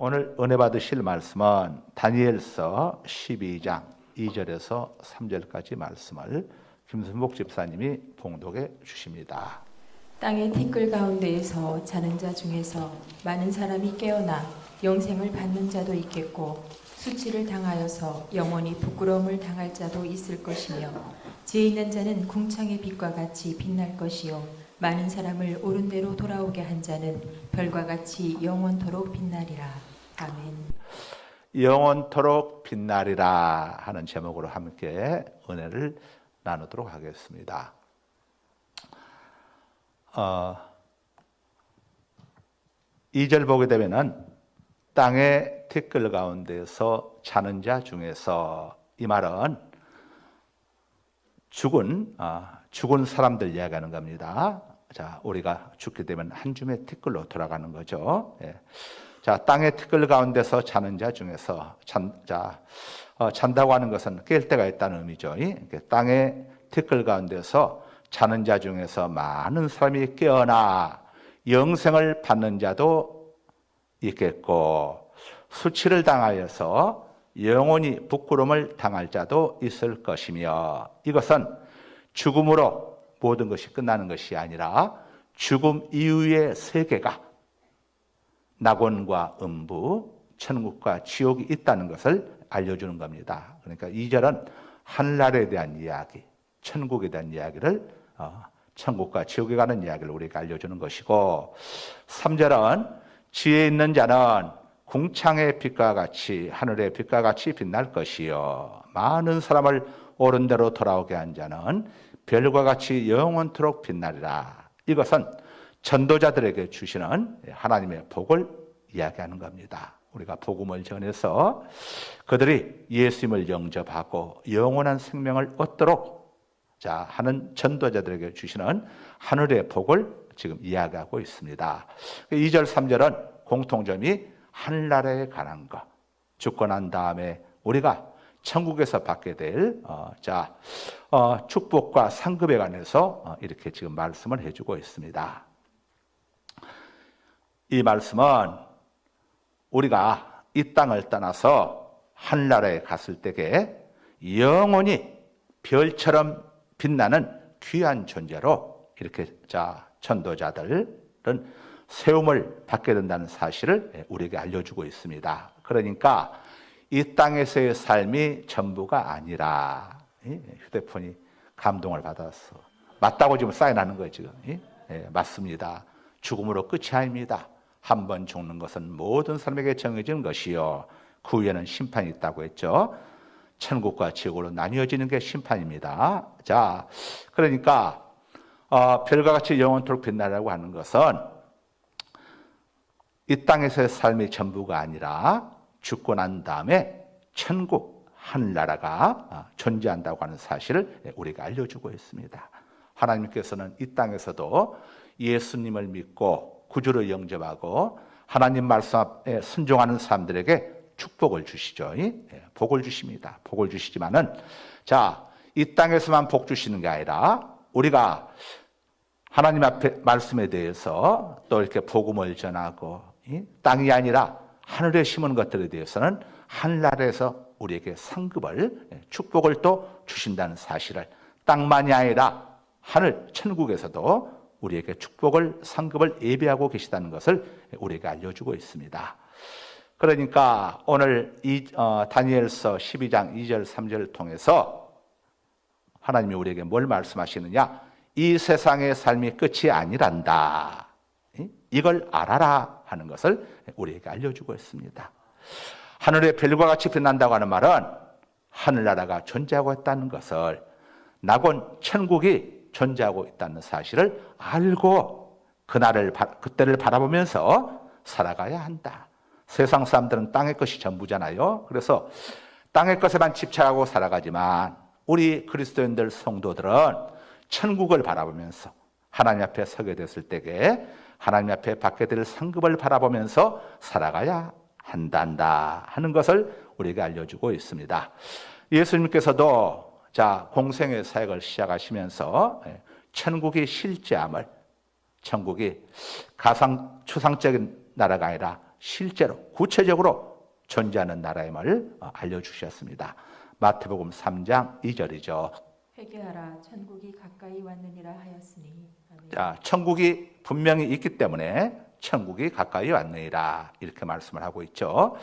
오늘 은혜 받으실 말씀은 다니엘서 12장 2절에서 3절까지 말씀을 김순복 집사님이 봉독해 주십니다. 땅의 티끌 가운데에서 자는 자 중에서 많은 사람이 깨어나 영생을 받는 자도 있겠고 수치를 당하여서 영원히 부끄러움을 당할 자도 있을 것이며 지혜 있는 자는 궁창의 빛과 같이 빛날 것이요 많은 사람을 옳은 대로 돌아오게 한 자는 별과 같이 영원토록 빛나리라. 아멘. 영원토록 빛나리라 하는 제목으로 함께 은혜를 나누도록 하겠습니다. 2절 보게 되면은 땅의 티끌 가운데서 자는 자 중에서, 이 말은 죽은 사람들 이야기하는 겁니다. 자, 우리가 죽게 되면 한 줌의 티끌로 돌아가는 거죠. 예. 자, 땅의 티끌 가운데서 자는 자 중에서 잔다고 하는 것은 깰 때가 있다는 의미죠. 땅의 티끌 가운데서 자는 자 중에서 많은 사람이 깨어나 영생을 받는 자도 있겠고 수치를 당하여서 영원히 부끄러움을 당할 자도 있을 것이며, 이것은 죽음으로 모든 것이 끝나는 것이 아니라 죽음 이후의 세계가 낙원과 음부, 천국과 지옥이 있다는 것을 알려주는 겁니다. 그러니까 2절은 하늘나라에 대한 이야기, 천국에 대한 이야기를 천국과 지옥에 가는 이야기를 우리에게 알려주는 것이고, 3절은 지혜 있는 자는 궁창의 빛과 같이 하늘의 빛과 같이 빛날 것이요 많은 사람을 옳은 대로 돌아오게 한 자는 별과 같이 영원토록 빛나리라. 이것은 전도자들에게 주시는 하나님의 복을 이야기하는 겁니다. 우리가 복음을 전해서 그들이 예수님을 영접하고 영원한 생명을 얻도록 하는 전도자들에게 주시는 하늘의 복을 지금 이야기하고 있습니다. 2절, 3절은 공통점이 하늘나라에 관한 것, 죽고 난 다음에 우리가 천국에서 받게 될 축복과 상급에 관해서 이렇게 지금 말씀을 해주고 있습니다. 이 말씀은 우리가 이 땅을 떠나서 하늘나라에 갔을 때에 영원히 별처럼 빛나는 귀한 존재로 이렇게 전도자들은 세움을 받게 된다는 사실을 우리에게 알려주고 있습니다. 그러니까 이 땅에서의 삶이 전부가 아니라, 휴대폰이 감동을 받았어. 맞다고 지금 사인하는 거예요, 지금. 맞습니다. 죽음으로 끝이 아닙니다. 한 번 죽는 것은 모든 사람에게 정해진 것이요 그 후에는 심판이 있다고 했죠. 천국과 지옥으로 나뉘어지는 게 심판입니다. 자, 그러니까 별과 같이 영원토록 빛나라고 하는 것은 이 땅에서의 삶이 전부가 아니라 죽고 난 다음에 천국, 하늘나라가 존재한다고 하는 사실을 우리가 알려주고 있습니다. 하나님께서는 이 땅에서도 예수님을 믿고 구주를 영접하고 하나님 말씀에 순종하는 사람들에게 축복을 주시죠. 복을 주십니다. 복을 주시지만은 이 땅에서만 복 주시는 게 아니라 우리가 하나님 앞에 말씀에 대해서 또 이렇게 복음을 전하고 땅이 아니라 하늘에 심은 것들에 대해서는 하늘나라에서 우리에게 상급을, 축복을 또 주신다는 사실을, 땅만이 아니라 하늘 천국에서도 우리에게 축복을, 상급을 예비하고 계시다는 것을 우리에게 알려주고 있습니다. 그러니까 오늘 이 다니엘서 12장 2절 3절을 통해서 하나님이 우리에게 뭘 말씀하시느냐, 이 세상의 삶이 끝이 아니란다, 이걸 알아라 하는 것을 우리에게 알려주고 있습니다. 하늘의 별과 같이 빛난다고 하는 말은 하늘나라가 존재하고 있다는 것을, 낙원 천국이 존재하고 있다는 사실을 알고 그때를 바라보면서 살아가야 한다. 세상 사람들은 땅의 것이 전부잖아요. 그래서 땅의 것에만 집착하고 살아가지만 우리 그리스도인들 성도들은 천국을 바라보면서 하나님 앞에 서게 됐을 때에 하나님 앞에 받게 될 상급을 바라보면서 살아가야 한단다 하는 것을 우리에게 알려주고 있습니다. 예수님께서도 공생의 사역을 시작하시면서 천국이 실제함을, 천국이 추상적인 나라가 아니라 실제로 구체적으로 존재하는 나라임을 알려주셨습니다. 마태복음 3장 2절이죠. 회개하라 천국이 가까이 왔느니라 하였으니. 아멘. 자, 천국이 분명히 있기 때문에 천국이 가까이 왔느니라 이렇게 말씀을 하고 있죠.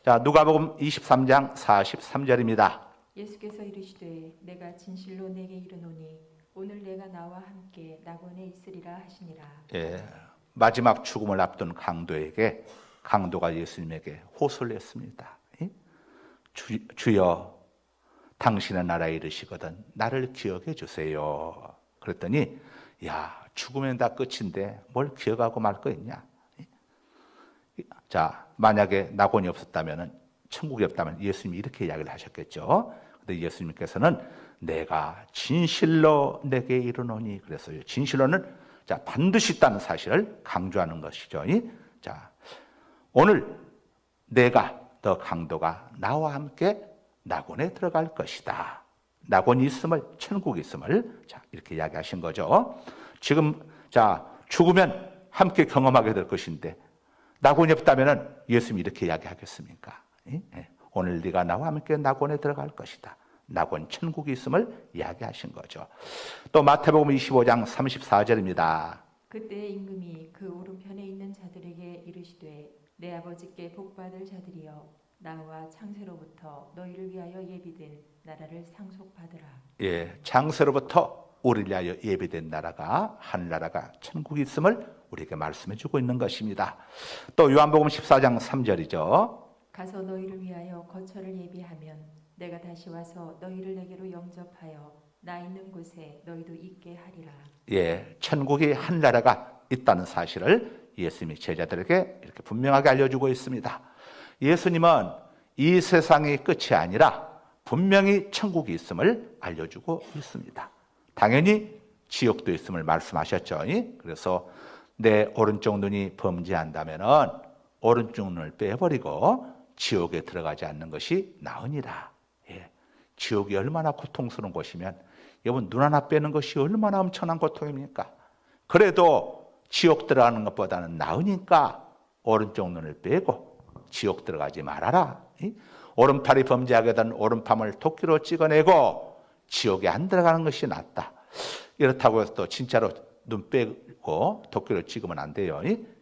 자, 누가복음 23장 43절입니다. 예수께서 이르시되 내가 진실로 내게 이르노니 오늘 내가 나와 함께 낙원에 있으리라 하시니라. 예, 마지막 죽음을 앞둔 강도에게 강도가 예수님에게 호소를 했습니다. 주여 당신의 나라에 이르시거든 나를 기억해 주세요. 그랬더니 야, 죽으면 다 끝인데 뭘 기억하고 말 거 있냐. 자, 만약에 낙원이 없었다면, 천국이 없다면 예수님이 이렇게 이야기를 하셨겠죠. 근데 예수님께서는 내가 진실로 내게 이르노니 그랬어요. 진실로는 자, 반드시 있다는 사실을 강조하는 것이죠. 자, 오늘 내가 너 강도가 나와 함께 낙원에 들어갈 것이다. 낙원이 있음을, 천국이 있음을 자, 이렇게 이야기하신 거죠. 지금 자, 죽으면 함께 경험하게 될 것인데 낙원이 없다면 예수님이 이렇게 이야기하겠습니까? 오늘 네가 나와 함께 낙원에 들어갈 것이다. 낙원 천국이 있음을 이야기하신 거죠. 또 마태복음 25장 34절입니다. 그때 임금이 그 오른편에 있는 자들에게 이르시되 내 아버지께 복받을 자들이여 나와 창세로부터 너희를 위하여 예비된 나라를 상속받으라. 예, 창세로부터 우리를 위하여 예비된 나라가 하늘나라가 천국이 있음을 우리에게 말씀해 주고 있는 것입니다. 또 요한복음 14장 3절이죠. 가서 너희를 위하여 거처를 예비하면 내가 다시 와서 너희를 내게로 영접하여 나 있는 곳에 너희도 있게 하리라. 예, 천국이 하늘나라가 있다는 사실을 예수님이 제자들에게 이렇게 분명하게 알려주고 있습니다. 예수님은 이 세상이 끝이 아니라 분명히 천국이 있음을 알려주고 있습니다. 당연히 지옥도 있음을 말씀하셨죠. 그래서 내 오른쪽 눈이 범죄한다면은 오른쪽 눈을 빼버리고 지옥에 들어가지 않는 것이 나으니라. 예. 지옥이 얼마나 고통스러운 곳이면 여러분 눈 하나 빼는 것이 얼마나 엄청난 고통입니까? 그래도 지옥 들어가는 것보다는 나으니까 오른쪽 눈을 빼고 지옥 들어가지 말아라. 오른팔이 범죄하게 된 오른팔을 도끼로 찍어내고 지옥에 안 들어가는 것이 낫다. 이렇다고 해서 또 진짜로 눈 빼고 도끼로 찍으면 안 돼요.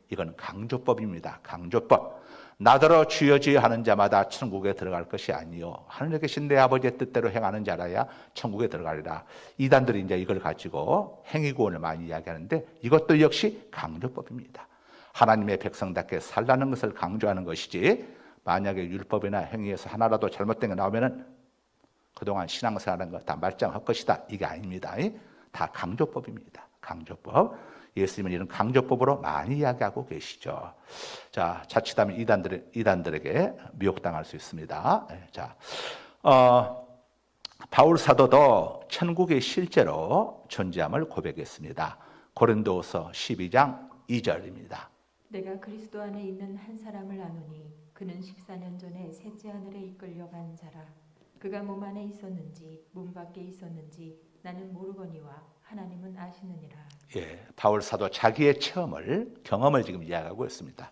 이건 강조법입니다. 강조법. 나더러 주여 주여 하는 자마다 천국에 들어갈 것이 아니요 하늘에 계신 내 아버지의 뜻대로 행하는 자라야 천국에 들어가리라. 이단들이 이제 이걸 가지고 행위구원을 많이 이야기하는데 이것도 역시 강조법입니다. 하나님의 백성답게 살라는 것을 강조하는 것이지 만약에 율법이나 행위에서 하나라도 잘못된 게 나오면은 그동안 신앙생활한 거 다 말짱할 것이다. 이게 아닙니다. 다 강조법입니다. 강조법. 예수님은 이런 강조법으로 많이 이야기하고 계시죠. 자, 자칫하면 이단들에게 미혹당할 수 있습니다. 자, 바울 사도도 천국이 실제로 존재함을 고백했습니다. 고린도서 12장 2절입니다. 내가 그리스도 안에 있는 한 사람을 아노니 그는 14년 전에 셋째 하늘에 이끌려간 자라. 그가 몸 안에 있었는지 몸 밖에 있었는지 나는 모르거니와 하나님은 아시느니라. 예, 바울 사도 자기의 경험을 지금 이야기하고 있습니다.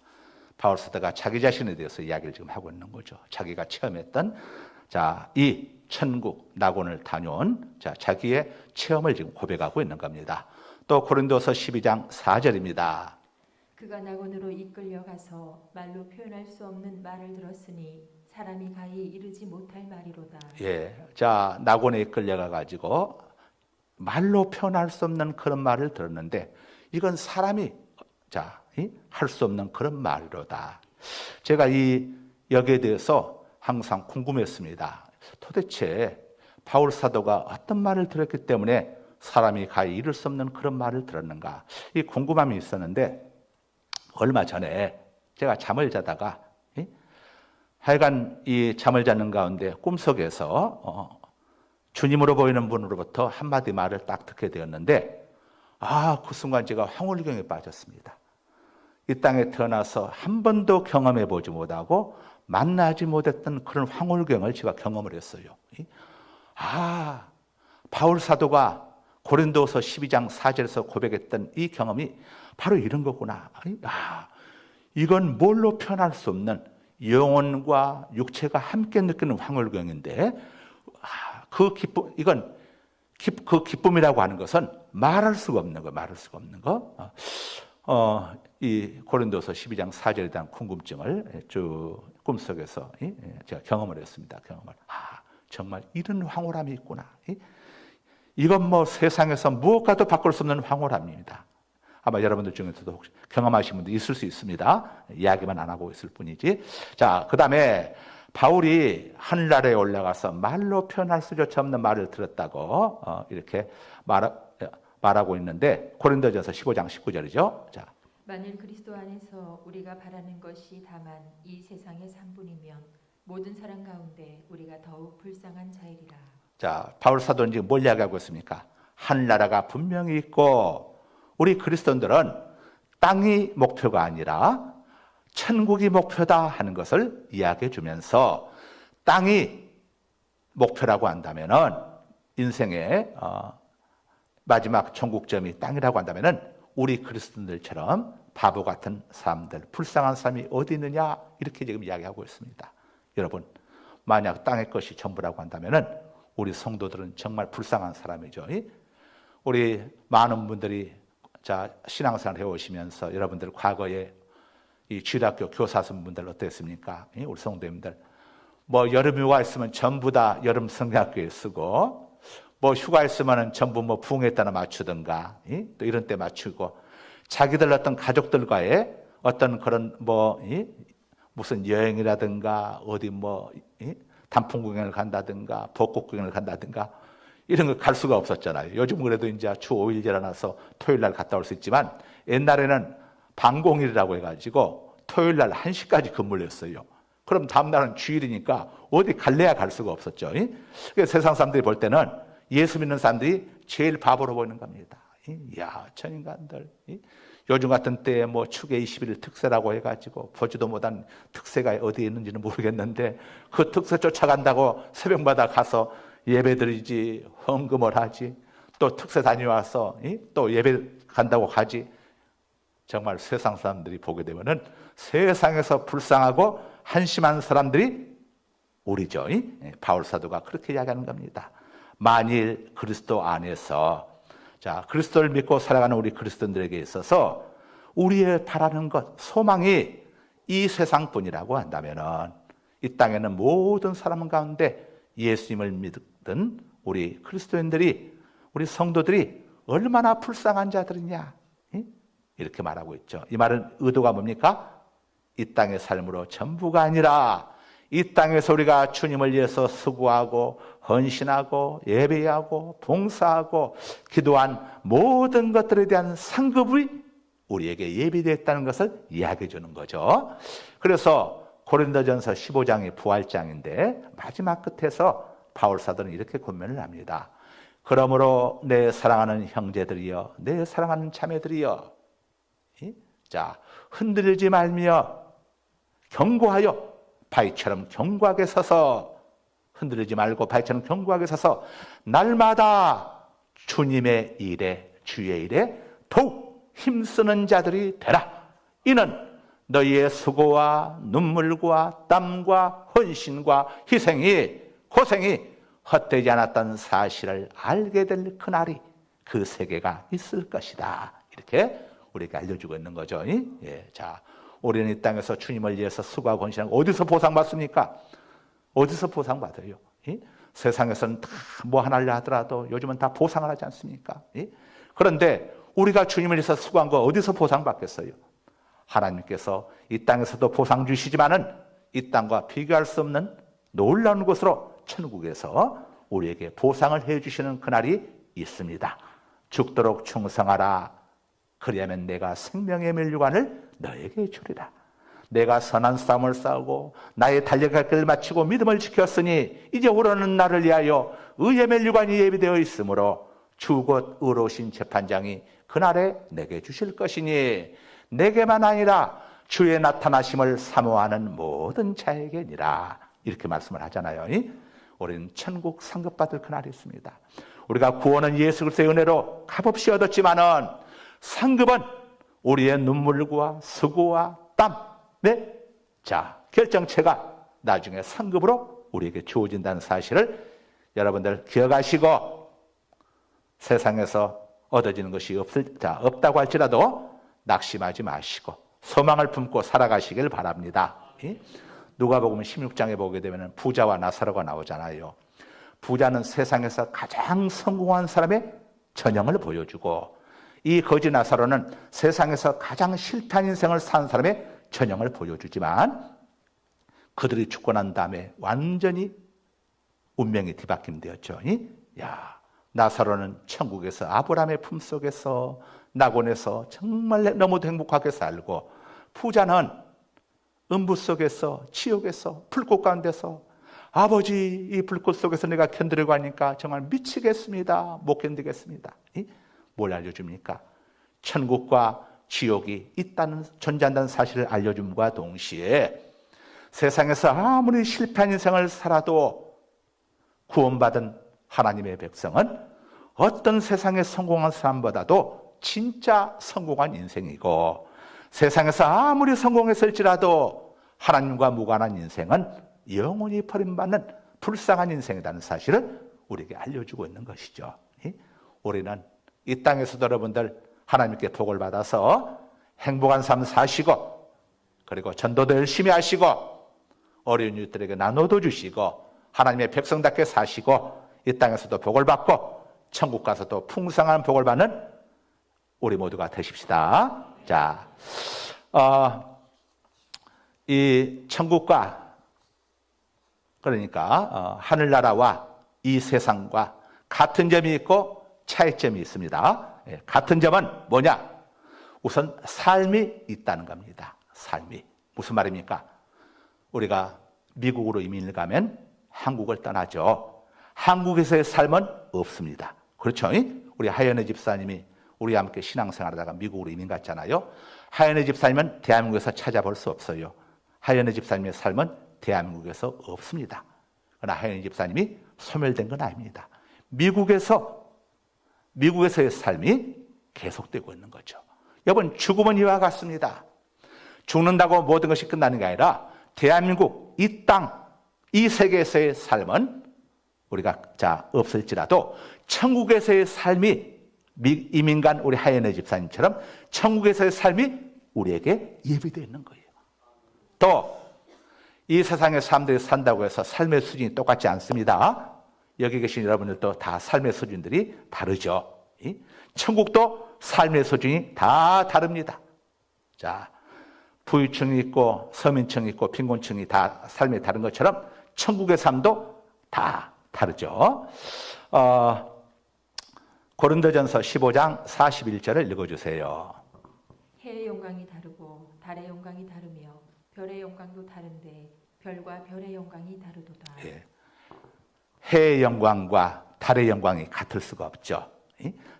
바울 사도가 자기 자신에 대해서 이야기를 지금 하고 있는 거죠. 자기가 체험했던 자, 이 천국 낙원을 다녀온 자, 자기의 체험을 지금 고백하고 있는 겁니다. 또 고린도서 12장 4절입니다. 그가 낙원으로 이끌려가서 말로 표현할 수 없는 말을 들었으니 사람이 가히 이르지 못할 말이로다. 예, 자, 낙원에 이끌려가 가지고 말로 표현할 수 없는 그런 말을 들었는데 이건 사람이 할 수 없는 그런 말이로다. 제가 여기에 대해서 항상 궁금했습니다. 도대체 바울 사도가 어떤 말을 들었기 때문에 사람이 가히 이룰 수 없는 그런 말을 들었는가? 이 궁금함이 있었는데 얼마 전에 제가 잠을 자다가 하여간 이 잠을 자는 가운데 꿈속에서 주님으로 보이는 분으로부터 한마디 말을 딱 듣게 되었는데 그 순간 제가 황홀경에 빠졌습니다. 이 땅에 태어나서 한 번도 경험해 보지 못하고 만나지 못했던 그런 황홀경을 제가 경험을 했어요. 바울 사도가 고린도서 12장 4절에서 고백했던 이 경험이 바로 이런 거구나. 이건 뭘로 표현할 수 없는 영혼과 육체가 함께 느끼는 황홀경인데, 그 기쁨, 이건 그 기쁨이라고 하는 것은 말할 수가 없는 거, 말할 수가 없는 거. 이 고린도서 12장 4절에 대한 궁금증을 쭉 꿈속에서 제가 경험을 했습니다. 경험을. 정말 이런 황홀함이 있구나. 이건 뭐 세상에서 무엇과도 바꿀 수 없는 황홀함입니다. 아마 여러분들 중에서도 혹시 경험하신 분도 있을 수 있습니다. 이야기만 안 하고 있을 뿐이지. 자, 그 다음에 바울이 하늘나라에 올라가서 말로 표현할 수조차 없는 말을 들었다고 이렇게 말하고 있는데, 고린도전서 15장 19절이죠. 자, 만일 그리스도 안에서 우리가 바라는 것이 다만 이 세상의 산분이면 모든 사람 가운데 우리가 더욱 불쌍한 자이리라. 자, 바울 사도는 지금 뭘 이야기하고 있습니까? 하늘나라가 분명히 있고 우리 그리스도인들은 땅이 목표가 아니라 천국이 목표다 하는 것을 이야기해 주면서, 땅이 목표라고 한다면은 인생의 마지막 천국점이 땅이라고 한다면은 우리 그리스도인들처럼 바보 같은 사람들, 불쌍한 사람이 어디 있느냐, 이렇게 지금 이야기하고 있습니다. 여러분, 만약 땅의 것이 전부라고 한다면은 우리 성도들은 정말 불쌍한 사람이죠. 우리 많은 분들이 신앙생활 해오시면서 여러분들 과거에 이 주일학교 교사선분들 어땠습니까? 우리 성도님들 뭐 여름 휴가 있으면 전부 다 여름 성경학교에 쓰고, 뭐 휴가 있으면 전부 뭐 부흥회 때나 맞추든가, 또 이런 때 맞추고, 자기들 어떤 가족들과의 어떤 그런 뭐 무슨 여행이라든가 어디 뭐 단풍 구경을 간다든가 벚꽃 구경을 간다든가 이런 거 갈 수가 없었잖아요. 요즘 그래도 이제 주 5일 일어나서 토요일 날 갔다 올 수 있지만, 옛날에는 방공일이라고 해가지고 토요일 날 1시까지 근무를 했어요. 그럼 다음 날은 주일이니까 어디 갈래야 갈 수가 없었죠. 그래서 세상 사람들이 볼 때는 예수 믿는 사람들이 제일 바보로 보이는 겁니다. 야, 저 인간들. 요즘 같은 때에 뭐 축의 21일 특세라고 해가지고 보지도 못한 특세가 어디에 있는지는 모르겠는데, 그 특세 쫓아간다고 새벽마다 가서 예배드리지, 헌금을 하지, 또 특세 다녀와서 또 예배 간다고 가지. 정말 세상 사람들이 보게 되면은 세상에서 불쌍하고 한심한 사람들이 우리죠. 바울 사도가 그렇게 이야기하는 겁니다. 만일 그리스도 안에서, 자, 그리스도를 믿고 살아가는 우리 그리스도인들에게 있어서 우리의 바라는 것, 소망이 이 세상뿐이라고 한다면은, 이 땅에는 모든 사람 가운데 예수님을 믿던 우리 그리스도인들이, 우리 성도들이 얼마나 불쌍한 자들이냐, 이렇게 말하고 있죠. 이 말은 의도가 뭡니까? 이 땅의 삶으로 전부가 아니라 이 땅에서 우리가 주님을 위해서 수고하고 헌신하고 예배하고 봉사하고 기도한 모든 것들에 대한 상급이 우리에게 예비되어 있다는 것을 이야기해 주는 거죠. 그래서 고린도전서 15장이 부활장인데, 마지막 끝에서 바울 사도는 이렇게 권면을 합니다. 그러므로 내 사랑하는 형제들이여, 내 사랑하는 자매들이여, 자, 흔들리지 말며 견고하여 바위처럼 견고하게 서서, 흔들리지 말고 바위처럼 견고하게 서서 날마다 주님의 일에, 주의 일에 더욱 힘쓰는 자들이 되라. 이는 너희의 수고와 눈물과 땀과 헌신과 희생이, 고생이 헛되지 않았던 사실을 알게 될 그날이, 그 세계가 있을 것이다. 이렇게 우리가 알려주고 있는 거죠. 자, 우리는 이 땅에서 주님을 위해서 수고하고 헌신하고 어디서 보상받습니까? 어디서 보상받아요? 세상에서는 다 뭐 하나를 하더라도 요즘은 다 보상을 하지 않습니까? 그런데 우리가 주님을 위해서 수고한 거 어디서 보상받겠어요? 하나님께서 이 땅에서도 보상 주시지만은 이 땅과 비교할 수 없는 놀라운 곳으로 천국에서 우리에게 보상을 해주시는 그날이 있습니다. 죽도록 충성하라. 그리하면 내가 생명의 면류관을 너에게 주리라. 내가 선한 싸움을 싸우고 나의 달려갈 길을 마치고 믿음을 지켰으니 이제 오르는 날을 위하여 의의 면류관이 예비되어 있으므로 주 곧 의로우신 재판장이 그날에 내게 주실 것이니 내게만 아니라 주의 나타나심을 사모하는 모든 자에게니라. 이렇게 말씀을 하잖아요. 우리는 천국 상급받을 그날이 있습니다. 우리가 구원은 예수 그리스도의 은혜로 값없이 얻었지만은 상급은 우리의 눈물과 수고와 땀의 자, 결정체가 나중에 상급으로 우리에게 주어진다는 사실을 여러분들 기억하시고 세상에서 얻어지는 것이 없다고 할지라도 낙심하지 마시고 소망을 품고 살아가시길 바랍니다. 누가복음 16장에 보게 되면 부자와 나사로가 나오잖아요. 부자는 세상에서 가장 성공한 사람의 전형을 보여주고 이 거지 나사로는 세상에서 가장 실패한 인생을 산 사람의 전형을 보여주지만 그들이 죽고 난 다음에 완전히 운명이 뒤바뀌는 되었죠. 야, 나사로는 천국에서 아브라함의 품속에서 낙원에서 정말 너무도 행복하게 살고 부자는 음부 속에서 지옥에서 불꽃 가운데서 아버지 이 불꽃 속에서 내가 견디려고 하니까 정말 미치겠습니다. 못 견디겠습니다. 뭘 알려줍니까? 천국과 지옥이 존재한다는 사실을 알려줌과 동시에 세상에서 아무리 실패한 인생을 살아도 구원받은 하나님의 백성은 어떤 세상에 성공한 사람보다도 진짜 성공한 인생이고 세상에서 아무리 성공했을지라도 하나님과 무관한 인생은 영원히 버림받는 불쌍한 인생이라는 사실을 우리에게 알려주고 있는 것이죠. 우리는 이 땅에서도 여러분들 하나님께 복을 받아서 행복한 삶 사시고 그리고 전도도 열심히 하시고 어려운 이웃들에게 나눠도 주시고 하나님의 백성답게 사시고 이 땅에서도 복을 받고 천국 가서도 풍성한 복을 받는 우리 모두가 되십시다. 자, 이 천국과 그러니까 하늘나라와 이 세상과 같은 점이 있고 차이점이 있습니다. 같은 점은 뭐냐? 우선 삶이 있다는 겁니다. 삶이. 무슨 말입니까? 우리가 미국으로 이민을 가면 한국을 떠나죠. 한국에서의 삶은 없습니다. 그렇죠? 우리 하연의 집사님이 우리와 함께 신앙생활 하다가 미국으로 이민 갔잖아요. 하연의 집사님은 대한민국에서 찾아볼 수 없어요. 하연의 집사님의 삶은 대한민국에서 없습니다. 그러나 하연의 집사님이 소멸된 건 아닙니다. 미국에서의 삶이 계속되고 있는 거죠. 여러분, 죽음은 이와 같습니다. 죽는다고 모든 것이 끝나는 게 아니라 대한민국, 이 땅, 이 세계에서의 삶은 우리가 없을지라도 천국에서의 삶이 이민간 우리 하연의 집사님처럼 천국에서의 삶이 우리에게 예비되어 있는 거예요. 또 이 세상의 사람들이 산다고 해서 삶의 수준이 똑같지 않습니다. 여기 계신 여러분들도 다 삶의 수준들이 다르죠. 천국도 삶의 수준이 다 다릅니다. 자, 부유층이 있고 서민층이 있고 빈곤층이 다 삶이 다른 것처럼 천국의 삶도 다 다르죠. 고린도전서 15장 41절을 읽어주세요. 해의 영광이 다르고 달의 영광이 다르며 별의 영광도 다른데 별과 별의 영광이 다르도다. 예. 해의 영광과 달의 영광이 같을 수가 없죠.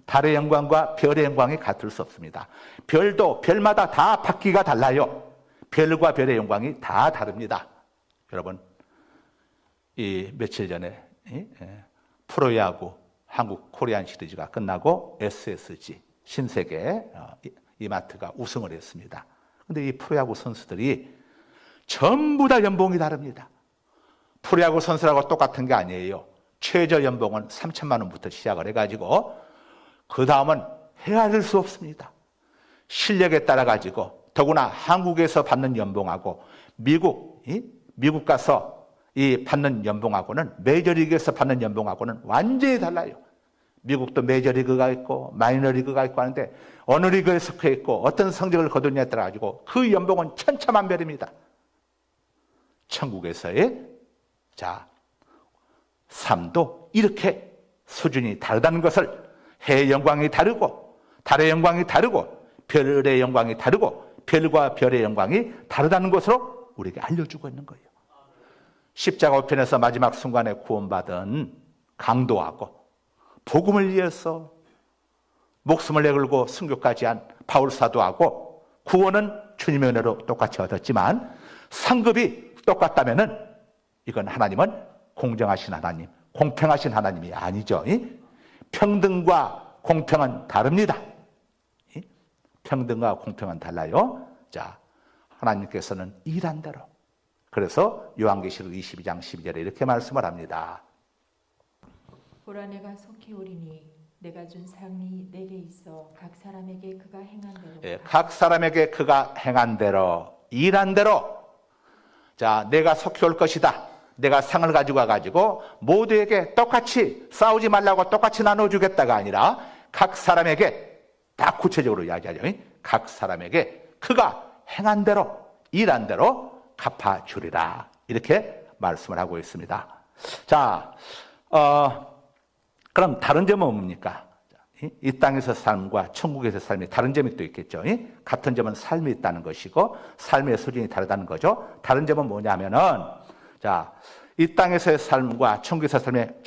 달의 영광과 별의 영광이 같을 수 없습니다. 별도 별마다 다 바퀴가 달라요. 별과 별의 영광이 다 다릅니다. 여러분, 이 며칠 전에 프로야구 한국 코리안 시리즈가 끝나고 SSG 신세계 이마트가 우승을 했습니다. 그런데 이 프로야구 선수들이 전부 다 연봉이 다릅니다. 프로야구 선수라고 똑같은 게 아니에요. 최저 연봉은 3천만 원부터 시작을 해가지고 그 다음은 헤아릴 수 없습니다. 실력에 따라 가지고 더구나 한국에서 받는 연봉하고 미국 가서 이 받는 연봉하고는 메이저리그에서 받는 연봉하고는 완전히 달라요. 미국도 메이저리그가 있고 마이너리그가 있고 하는데 어느 리그에 속해 있고 어떤 성적을 거두냐에 따라 가지고 그 연봉은 천차만별입니다. 천국에서의 삶도 이렇게 수준이 다르다는 것을 해의 영광이 다르고 달의 영광이 다르고 별의 영광이 다르고 별과 별의 영광이 다르다는 것으로 우리에게 알려주고 있는 거예요. 십자가 우편에서 마지막 순간에 구원받은 강도하고 복음을 위해서 목숨을 내걸고 순교까지 한 바울 사도하고 구원은 주님의 은혜로 똑같이 얻었지만 상급이 똑같다면은 이건 하나님은 공정하신 하나님, 공평하신 하나님이 아니죠. 평등과 공평은 다릅니다. 평등과 공평은 달라요. 자, 하나님께서는 일한 대로. 그래서 요한계시록 22장 12절에 이렇게 말씀을 합니다. 보라 내가 속히 오리니 내가 준 상이 내게 있어 각 사람에게 그가 행한 대로 각 사람에게 그가 행한 대로, 일한 대로, 자, 내가 속히 올 것이다. 내가 상을 가지고 와가지고 모두에게 똑같이 싸우지 말라고 똑같이 나눠주겠다가 아니라 각 사람에게 다 구체적으로 이야기하죠. 각 사람에게 그가 행한 대로, 일한 대로 갚아주리라. 이렇게 말씀을 하고 있습니다. 자, 그럼 다른 점은 뭡니까? 이 땅에서 삶과 천국에서 삶이 다른 점이 또 있겠죠. 같은 점은 삶이 있다는 것이고 삶의 수준이 다르다는 거죠. 다른 점은 뭐냐면은, 자, 이 땅에서의 삶과 천국에서의 삶의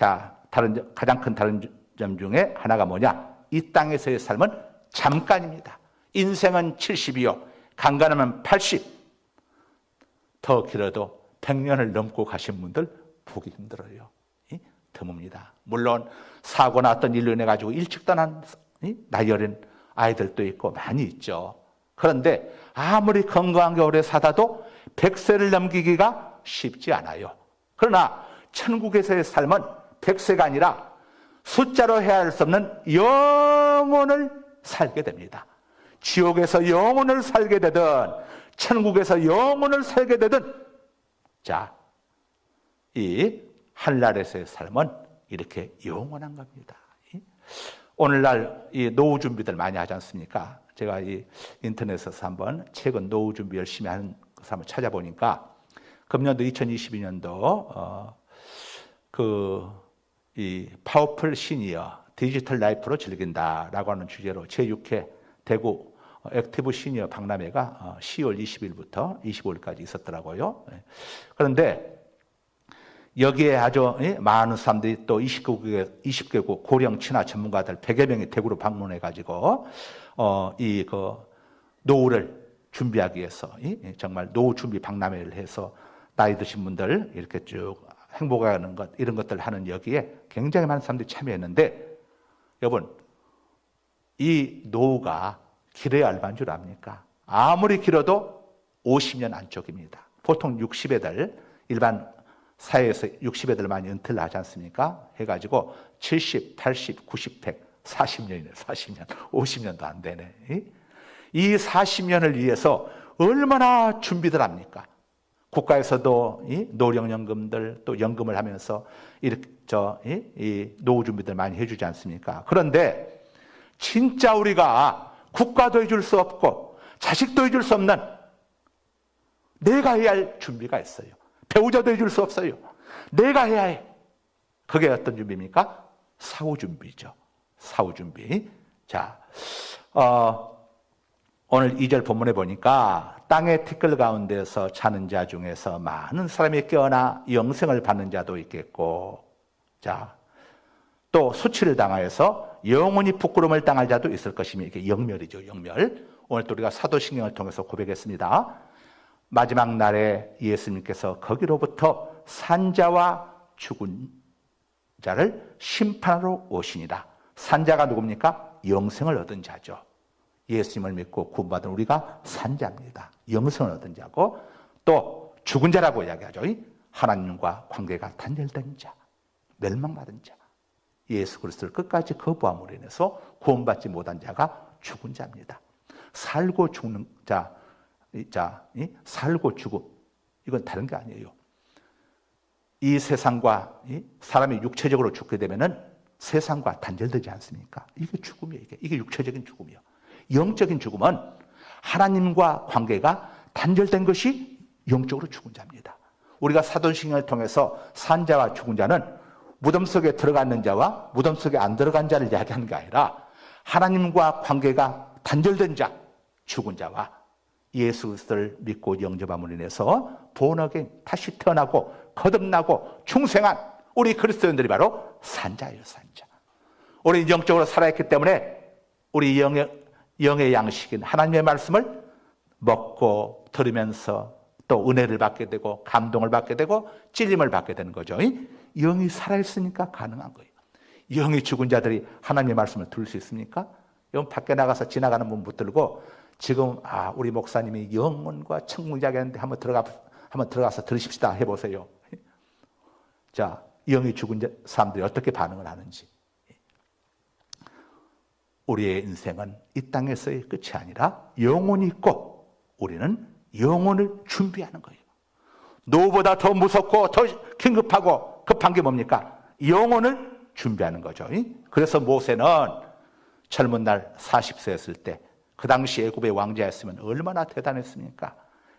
가장 큰 다른 점 중에 하나가 뭐냐? 이 땅에서의 삶은 잠깐입니다. 인생은 70이요. 간간하면 80. 더 길어도 100년을 넘고 가신 분들 보기 힘들어요. 드뭅니다. 물론 사고 났던 일로 인해 가지고 일찍 떠난 나이 어린 아이들도 있고 많이 있죠. 그런데 아무리 건강하게 오래 살아도 100세를 넘기기가 쉽지 않아요. 그러나 천국에서의 삶은 100세가 아니라 숫자로 헤아릴 수 없는 영원을 살게 됩니다. 지옥에서 영원을 살게 되든 천국에서 영원을 살게 되든, 자, 이 하늘나라에서의 삶은 이렇게 영원한 겁니다. 오늘날 이 노후 준비들 많이 하지 않습니까? 제가 이 인터넷에서 한번 최근 노후 준비 열심히 하는 것을 한번 찾아보니까 금년도 2022년도 이 파워풀 시니어 디지털 라이프로 즐긴다라고 하는 주제로 제6회 대구 액티브 시니어 박람회가 10월 20일부터 25일까지 있었더라고요. 그런데 여기에 아주 많은 사람들이 또 20개국 고령 친화 전문가들 100여 명이 대구로 방문해가지고 노후를 준비하기 위해서 정말 노후 준비 박람회를 해서 나이 드신 분들 이렇게 쭉 행복해하는 것 이런 것들 하는 여기에 굉장히 많은 사람들이 참여했는데, 여러분 이 노후가 길어야 얼마인 줄 압니까? 아무리 길어도 50년 안쪽입니다. 보통 60애들 일반 사회에서 60애들 많이 은퇴를 하지 않습니까? 해가지고 70, 80, 90, 100, 40년이네. 40년, 50년도 안 되네. 이 40년을 위해서 얼마나 준비들 합니까? 국가에서도 이 노령연금들 또 연금을 하면서 이 노후 준비들 많이 해주지 않습니까? 그런데 진짜 우리가 국가도 해줄 수 없고 자식도 해줄 수 없는 내가 해야 할 준비가 있어요. 배우자도 해줄 수 없어요. 내가 해야 해. 그게 어떤 준비입니까? 사후 준비죠. 사후 준비. 자, 오늘 2절 본문에 보니까 땅의 티끌 가운데서 자는 자 중에서 많은 사람이 깨어나 영생을 받는 자도 있겠고, 자, 또 수치를 당하여서 영원히 부끄러움을 당할 자도 있을 것이며, 이게 영멸이죠. 영멸. 오늘 또 우리가 사도신경을 통해서 고백했습니다. 마지막 날에 예수님께서 거기로부터 산자와 죽은 자를 심판하러 오시니라. 산자가 누굽니까? 영생을 얻은 자죠. 예수님을 믿고 구원받은 우리가 산자입니다. 영생을 얻은 자고, 또 죽은 자라고 이야기하죠. 하나님과 관계가 단절된 자, 멸망받은 자, 예수 그리스도를 끝까지 거부함으로 인해서 구원받지 못한 자가 죽은 자입니다. 살고 죽는 자, 살고 죽음, 이건 다른 게 아니에요. 이 세상과 사람이 육체적으로 죽게 되면은 세상과 단절되지 않습니까? 이게 죽음이에요. 이게 육체적인 죽음이에요. 영적인 죽음은 하나님과 관계가 단절된 것이 영적으로 죽은 자입니다. 우리가 사도신경을 통해서 산자와 죽은 자는 무덤 속에 들어갔는 자와 무덤 속에 안 들어간 자를 이야기하는 게 아니라 하나님과 관계가 단절된 자, 죽은 자와 예수 그리스도를 믿고 영접함으로 인해서 본어게 다시 태어나고 거듭나고 중생한 우리 그리스도인들이 바로 산자예요. 산자. 우리 영적으로 살아있기 때문에 우리 영의 양식인 하나님의 말씀을 먹고 들으면서 또 은혜를 받게 되고 감동을 받게 되고 찔림을 받게 되는 거죠. 영이 살아있으니까 가능한 거예요. 영이 죽은 자들이 하나님의 말씀을 들을 수 있습니까? 여러분 밖에 나가서 지나가는 분 붙들고 지금 우리 목사님이 영혼과 천국 이야기하는데 한번 들어가서 들으십시다 해보세요. 자, 영이 죽은 사람들이 어떻게 반응을 하는지. 우리의 인생은 이 땅에서의 끝이 아니라 영혼이 있고 우리는 영혼을 준비하는 거예요. 노보다 더 무섭고 더 긴급하고 급한 게 뭡니까? 영혼을 준비하는 거죠. 그래서 모세는 젊은 날 40세였을 때 그 당시 애굽의 왕자였으면 얼마나 대단했습니까?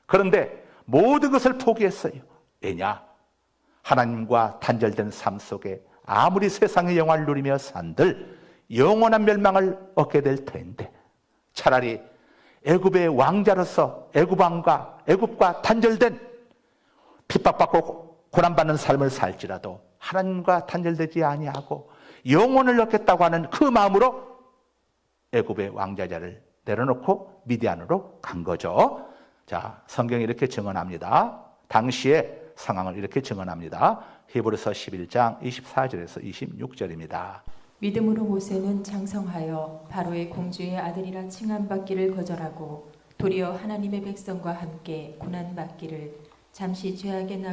그런데 모든 것을 포기했어요. 왜냐? 하나님과 단절된 삶 속에 아무리 세상의 영화를 누리며 산들 영원한 멸망을 얻게 될 텐데 차라리 애굽의 왕자로서 애굽과 단절된 핍박받고 고난받는 삶을 살지라도 하나님과 단절되지 아니하고 영혼을 얻겠다고 하는 그 마음으로 애굽의 왕자자를 내려놓고 미디안으로 간 거죠. 자, 성경이 이렇게 증언합니다. 당시의 상황을 이렇게 증언합니다. 히브리서 11장 24절에서 26절입니다. 믿음으로 모세는 장성하여 바로의 공주의 아들이라 칭함받기를 거절하고 도리어 하나님의 백성과 함께 고난받기를 잠시 죄악의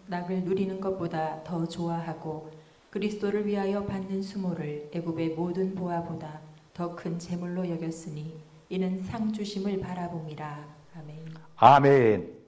낙을 누리는 것보다 더 좋아하고 그리스도를 위하여 받는 수모를 애굽의 모든 보화보다 더 큰 재물로 여겼으니 이는 상 주심을 바라봄이라. 아멘. 아멘.